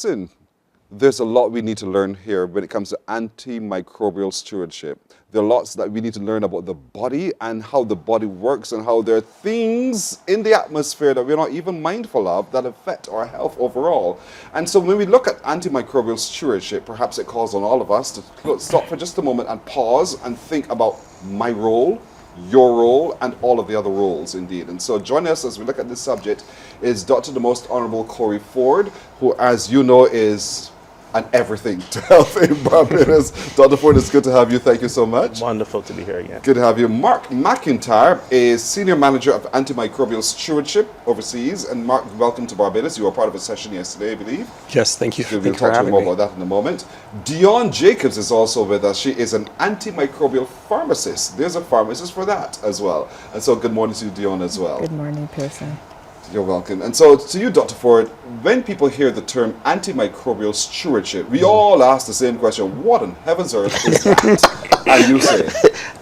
Listen, there's a lot we need to learn here when it comes to antimicrobial stewardship. There are lots that we need to learn about the body and how the body works and how there are things in the atmosphere that we're not even mindful of that affect our health overall. And so when we look at antimicrobial stewardship, perhaps it calls on all of us to stop for just a moment and pause and think about my role, your role, and all of the other roles indeed. And so join us as we look at this subject is Dr. the Most Honourable Forde, who, as you know, is an everything to health in Barbados. Dr. Forde, it's good to have you. Thank you so much. Wonderful to be here again. Good to have you. Mark McIntyre is Senior Manager of Antimicrobial Stewardship overseas. And Mark, welcome to Barbados. You were part of a session yesterday, I believe. Yes, thank you. We'll talk to you more about that in a moment. Deonne Jacobs is also with us. She is an antimicrobial pharmacist. There's a pharmacist for that as well. And so good morning to you, Deonne, as well. Good morning, Pearson. You're welcome. And so to you, Dr. Forde, when people hear the term antimicrobial stewardship, we all ask the same question, what in heaven's earth is that? And you say?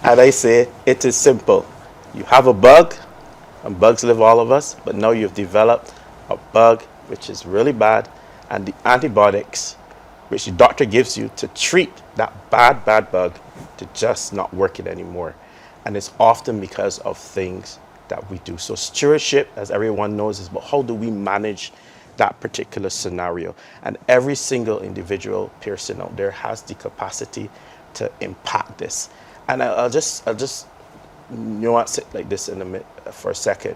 And I say, it is simple. You have a bug, and bugs live all of us, but now you've developed a bug which is really bad, and the antibiotics which the doctor gives you to treat that bad bug to just not working anymore. And it's often because of things that we do. So stewardship, as everyone knows, is about how do we manage that particular scenario. And every single individual person out there has the capacity to impact this. And I'll just nuance it like this for a second.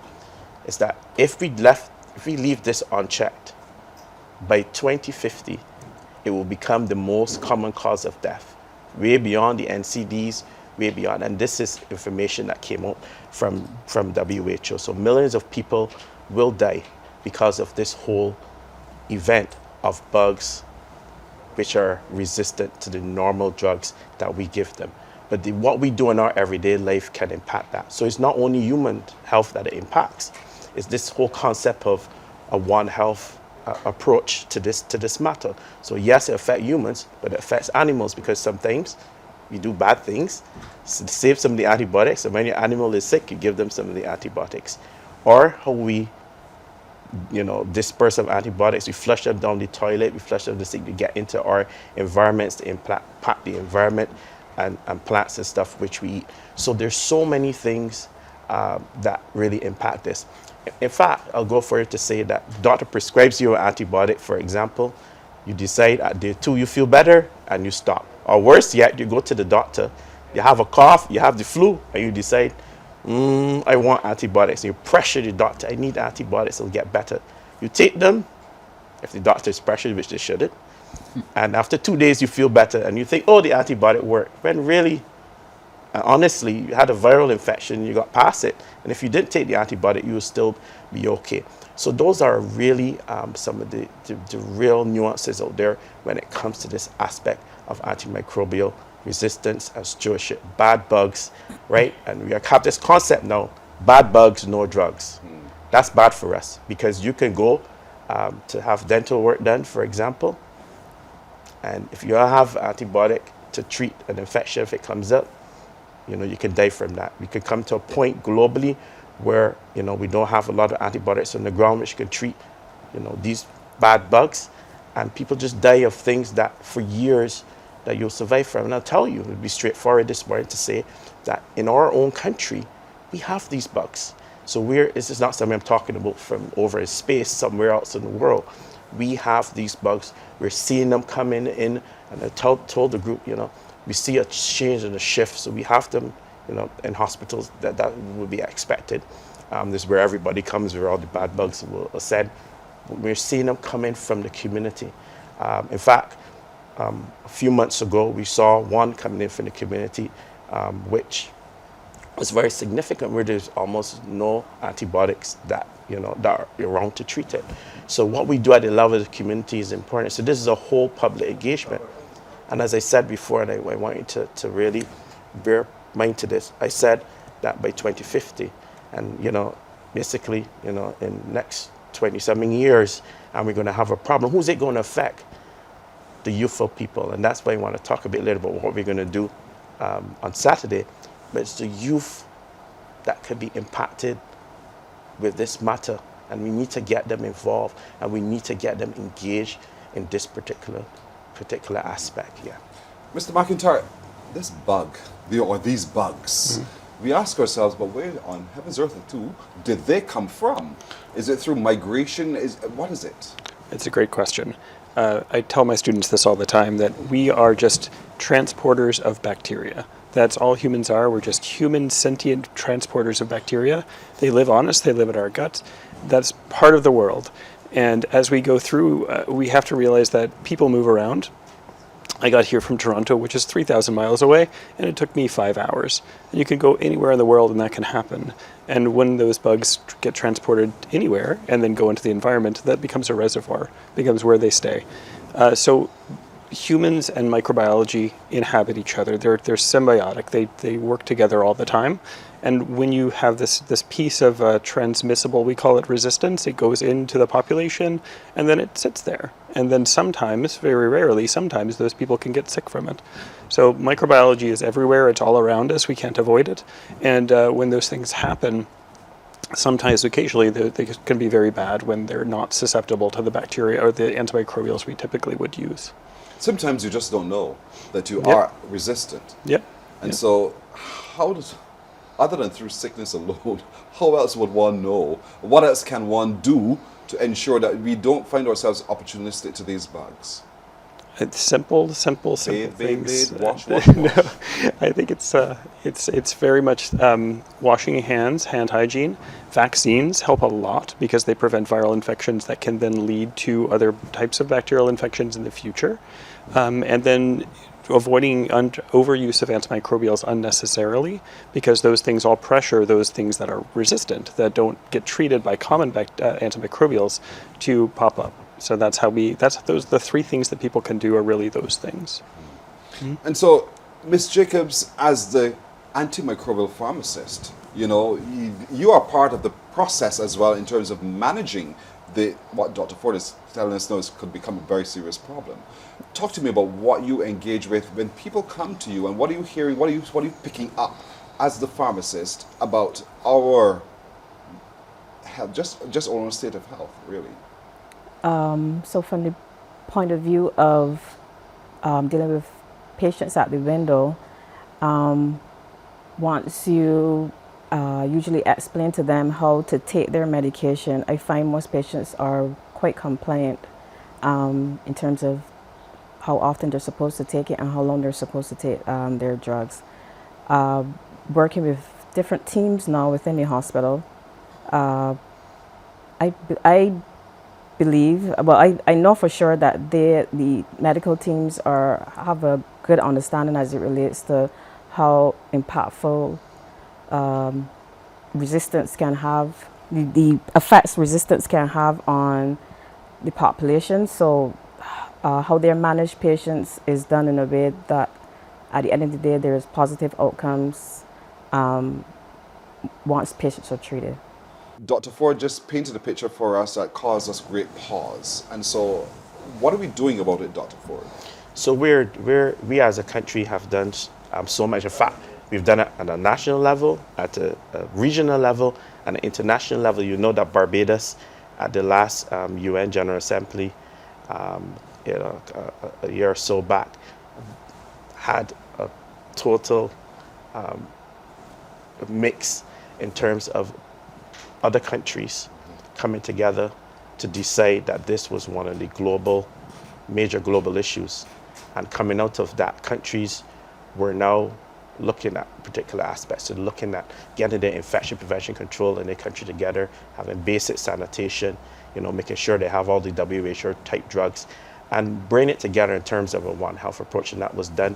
Is that if we leave this unchecked, by 2050, it will become the most common cause of death, way beyond the NCDs, way beyond. And this is information that came out from WHO. So millions of people will die because of this whole event of bugs which are resistant to the normal drugs that we give them. But what we do in our everyday life can impact that. So it's not only human health that it impacts. It's this whole concept of a One Health approach to this matter. So yes, it affects humans, but it affects animals because sometimes we do bad things, so to save some of the antibiotics. So when your animal is sick, you give them some of the antibiotics. Or how we, disperse of antibiotics, we flush them down the toilet, we flush them down the sink to get into our environments, to impact the environment and plants and stuff which we eat. So there's so many things that really impact this. In fact, I'll go further to say that doctor prescribes you an antibiotic, for example, you decide at day 2 you feel better and you stop. Or worse yet, you go to the doctor, you have a cough, you have the flu, and you decide, I want antibiotics. And you pressure the doctor, I need antibiotics, it'll get better. You take them, if the doctor is pressured, which they shouldn't, and after 2 days you feel better, and you think, oh, the antibiotic worked. When really, honestly, you had a viral infection, you got past it, and if you didn't take the antibiotic, you will still be okay. So those are really some of the real nuances out there when it comes to this aspect of antimicrobial resistance and stewardship. Bad bugs, right? And we have this concept now, bad bugs, no drugs. That's bad for us because you can go to have dental work done, for example, and if you have antibiotic to treat an infection, if it comes up, you can die from that. We could come to a point globally where, we don't have a lot of antibiotics on the ground which can treat, these bad bugs, and people just die of things that for years that you'll survive from. And I'll tell you, it'll be straightforward this morning to say that in our own country, we have these bugs. So this is not something I'm talking about from over in space, somewhere else in the world. We have these bugs. We're seeing them coming in, and I told the group, we see a change and a shift. So we have them, in hospitals that would be expected. This is where everybody comes, where all the bad bugs will ascend. We're seeing them coming from the community. In fact, a few months ago, we saw one coming in from the community, which was very significant, where there's almost no antibiotics that are around to treat it. So what we do at the level of the community is important. So this is a whole public engagement. And as I said before, and I want you to really bear mind to this, I said that by 2050, and basically, in next 27 years, and we're going to have a problem. Who's it going to affect? The youthful people. And that's why I want to talk a bit later about what we're going to do on Saturday. But it's the youth that could be impacted with this matter. And we need to get them involved, and we need to get them engaged in this particular aspect. Yeah. Mr. McIntyre, this bug, these bugs, we ask ourselves, but where on heaven's earth too did they come from? Is it through migration? What is it? It's a great question. I tell my students this all the time, that we are just transporters of bacteria. That's all humans are. We're just human sentient transporters of bacteria. They live on us, they live in our guts. That's part of the world. And as we go through, we have to realize that people move around. I got here from Toronto, which is 3,000 miles away, and it took me 5 hours. And you can go anywhere in the world and that can happen. And when those bugs get transported anywhere and then go into the environment, that becomes a reservoir, becomes where they stay. So humans and microbiology inhabit each other. They're symbiotic. They work together all the time. And when you have this piece of transmissible, we call it resistance, it goes into the population and then it sits there. And then sometimes, very rarely, sometimes those people can get sick from it. So microbiology is everywhere, it's all around us, we can't avoid it. And when those things happen, sometimes, occasionally, they can be very bad when they're not susceptible to the bacteria or the antimicrobials we typically would use. Sometimes you just don't know that you are resistant. Yep. And so how does, other than through sickness alone, how else would one know? What else can one do to ensure that we don't find ourselves opportunistic to these bugs? It's simple Bathe, things. wash. No, I think it's very much washing your hands, hand hygiene. Vaccines help a lot because they prevent viral infections that can then lead to other types of bacterial infections in the future. And then avoiding overuse of antimicrobials unnecessarily, because those things all pressure those things that are resistant, that don't get treated by common antimicrobials to pop up. So the three things that people can do are really those things. Mm-hmm. And so, Ms. Jacobs, as the antimicrobial pharmacist, you are part of the process as well in terms of managing what Dr. Forde is telling us now could become a very serious problem. Talk to me about what you engage with when people come to you, and what are you hearing, what are you picking up as the pharmacist about our health, just our own state of health, really. So from the point of view of dealing with patients at the window, once you usually explain to them how to take their medication, I find most patients are quite compliant in terms of how often they're supposed to take it and how long they're supposed to take their drugs. Working with different teams now within the hospital, I believe, I know for sure that the medical teams have a good understanding as it relates to how impactful resistance can have, the effects resistance can have on the population. So how they manage patients is done in a way that at the end of the day there is positive outcomes once patients are treated. Dr. Forde just painted a picture for us that caused us great pause. And so what are we doing about it, Dr. Forde? So we as a country have done so much. In fact, we've done it at a national level, at a regional level, and an international level. You know that Barbados, at the last UN General Assembly, a year or so back, had a total mix in terms of other countries coming together to decide that this was one of the major global issues. And coming out of that, countries were now looking at particular aspects, and looking at getting their infection prevention control in their country together, having basic sanitation, making sure they have all the WHO type drugs, and bring it together in terms of a One Health approach. And that was done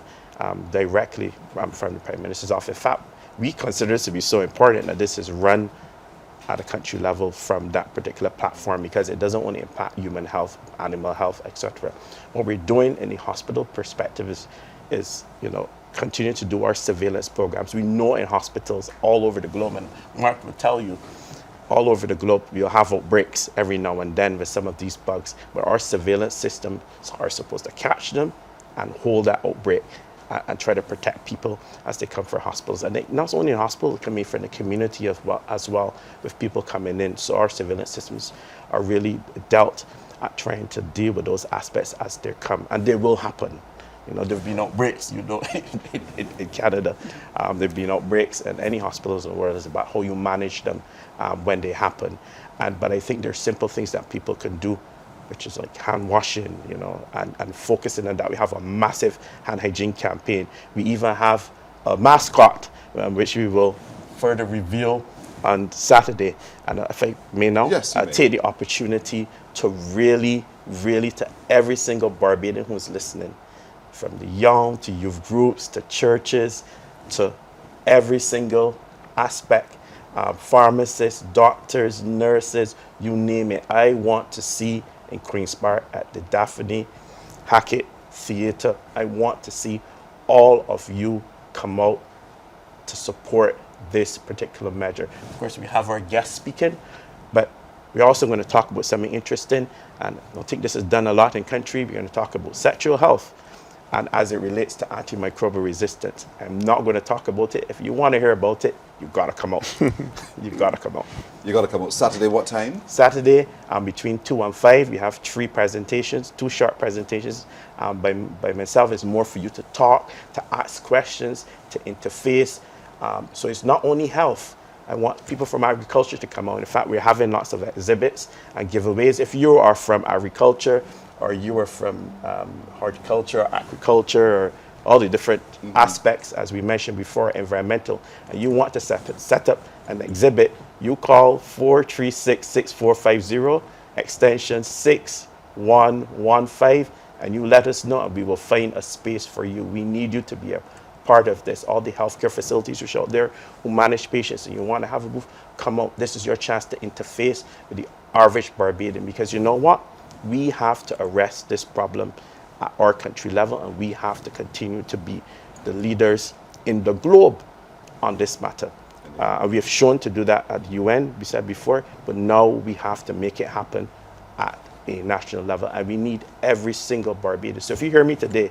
directly from the Prime Minister's office. In fact, we consider this to be so important that this is run at a country level from that particular platform, because it doesn't only impact human health, animal health, etc. What we're doing in the hospital perspective is continue to do our surveillance programs. We know in hospitals all over the globe, and Mark will tell you, all over the globe, we'll have outbreaks every now and then with some of these bugs, but our surveillance systems are supposed to catch them and hold that outbreak and try to protect people as they come for hospitals. And not only in hospitals, it can be from the community as well, with people coming in. So our surveillance systems are really dealt at trying to deal with those aspects as they come, and they will happen. You know, there've been outbreaks, you know, in Canada. There've been outbreaks, and any hospitals in the world is about how you manage them when they happen. But I think there's simple things that people can do, which is like hand washing, you know, and focusing on that. We have a massive hand hygiene campaign. We even have a mascot, which we will further reveal on Saturday. And if I may now, Yes, take the opportunity to really to every single Barbadian who's listening, from the young to youth groups to churches to every single aspect, pharmacists, doctors, nurses, you name it. I want to see in Queen's Park at the Daphne Hackett Theatre, I want to see all of you come out to support this particular measure. Of course, we have our guest speaking, but we're also going to talk about something interesting, and I don't think this is done a lot in country. We're going to talk about sexual health and as it relates to antimicrobial resistance. I'm not going to talk about it. If you want to hear about it, you've got to come out. You've got to come out. You got to come out. Saturday, what time? Saturday, between 2 and 5, we have 3 presentations, 2 short presentations. By myself, it's more for you to talk, to ask questions, to interface. So it's not only health. I want people from agriculture to come out. In fact, we're having lots of exhibits and giveaways. If you are from agriculture, or you are from horticulture, or aquaculture, or all the different aspects, as we mentioned before, environmental, and you want to set up an exhibit, you call 436-6450, extension 6115, and you let us know, and we will find a space for you. We need you to be a part of this. All the healthcare facilities which are out there who manage patients, and you want to have a booth, come out. This is your chance to interface with the average Barbadian, because you know what? We have to arrest this problem at our country level, and we have to continue to be the leaders in the globe on this matter. We have shown to do that at the UN, we said before, but now we have to make it happen at a national level, and we need every single Barbadian. So if you hear me today,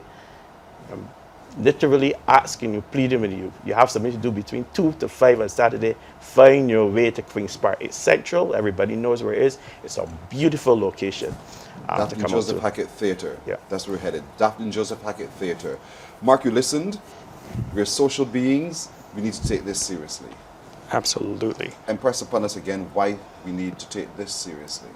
I'm literally asking you, pleading with you, you have something to do between 2 to 5 on Saturday, find your way to Queen's Park. It's central, everybody knows where it is. It's a beautiful location. Daphne Joseph Hackett Theatre. Yeah. That's where we're headed. Daphne Joseph Hackett Theatre. Mark, you listened. We're social beings. We need to take this seriously. Absolutely. Impress upon us again why we need to take this seriously.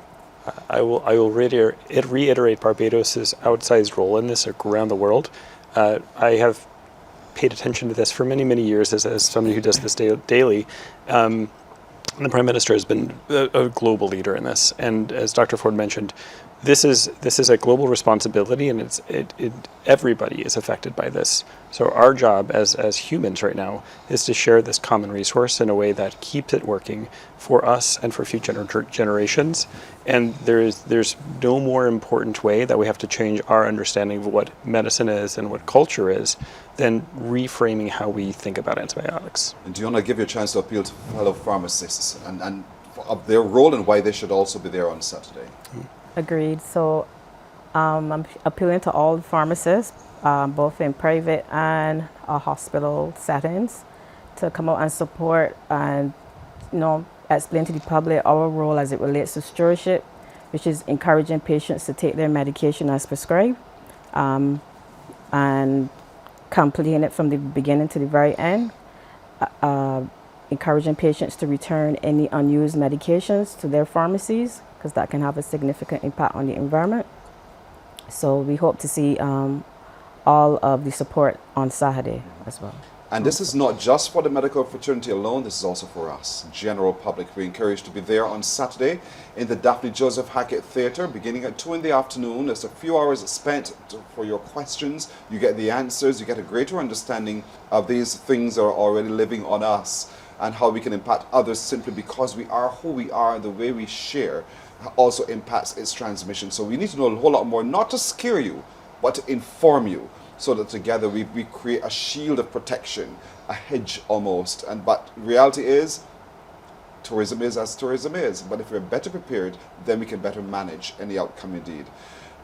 I will reiterate Barbados' outsized role in this around the world. I have paid attention to this for many, many years as somebody who does this daily. The Prime Minister has been a global leader in this. And as Dr. Forde mentioned, this is a global responsibility, and everybody is affected by this. So our job as humans right now is to share this common resource in a way that keeps it working for us and for future generations. And there's no more important way that we have to change our understanding of what medicine is and what culture is than reframing how we think about antibiotics. And Deonne, I give you a chance to appeal to fellow pharmacists and of their role and why they should also be there on Saturday. Agreed. So I'm appealing to all pharmacists, both in private and hospital settings, to come out and support and, explain to the public our role as it relates to stewardship, which is encouraging patients to take their medication as prescribed, and completing it from the beginning to the very end, encouraging patients to return any unused medications to their pharmacies, because that can have a significant impact on the environment. So we hope to see all of the support on Saturday as well. And this is not just for the medical fraternity alone, this is also for us, general public. We're encouraged to be there on Saturday in the Daphne Joseph Hackett Theatre, beginning at 2 in the afternoon. There's a few hours spent for your questions. You get the answers, you get a greater understanding of these things that are already living on us and how we can impact others simply because we are who we are and the way we share also impacts its transmission. So we need to know a whole lot more, not to scare you, but to inform you, so that together we create a shield of protection, a hedge almost. But reality is, tourism is as tourism is. But if we're better prepared, then we can better manage any outcome indeed.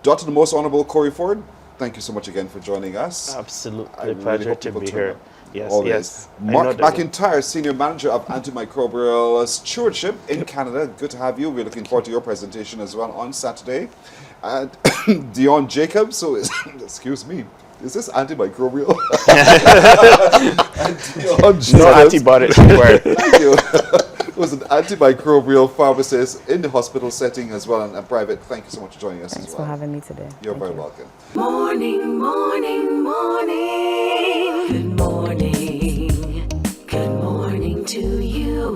Dr. the Most Honourable Corey Forde, thank you so much again for joining us. Absolutely, I really pleasure hope to people be turn here. up. Yes, always. yes. I know Mark that- McIntyre, Senior Manager of Antimicrobial Stewardship in Canada. Good to have you. We're looking forward to your presentation as well on Saturday. And Deonne Jacobs, so excuse me, is this antimicrobial? And Deonne No Jacobs, antibiotics required. thank you. Was an antimicrobial pharmacist in the hospital setting as well and private. Thank you so much for joining us Thanks as for well. having me today. You're Thank very you. welcome. Morning, morning, morning. Good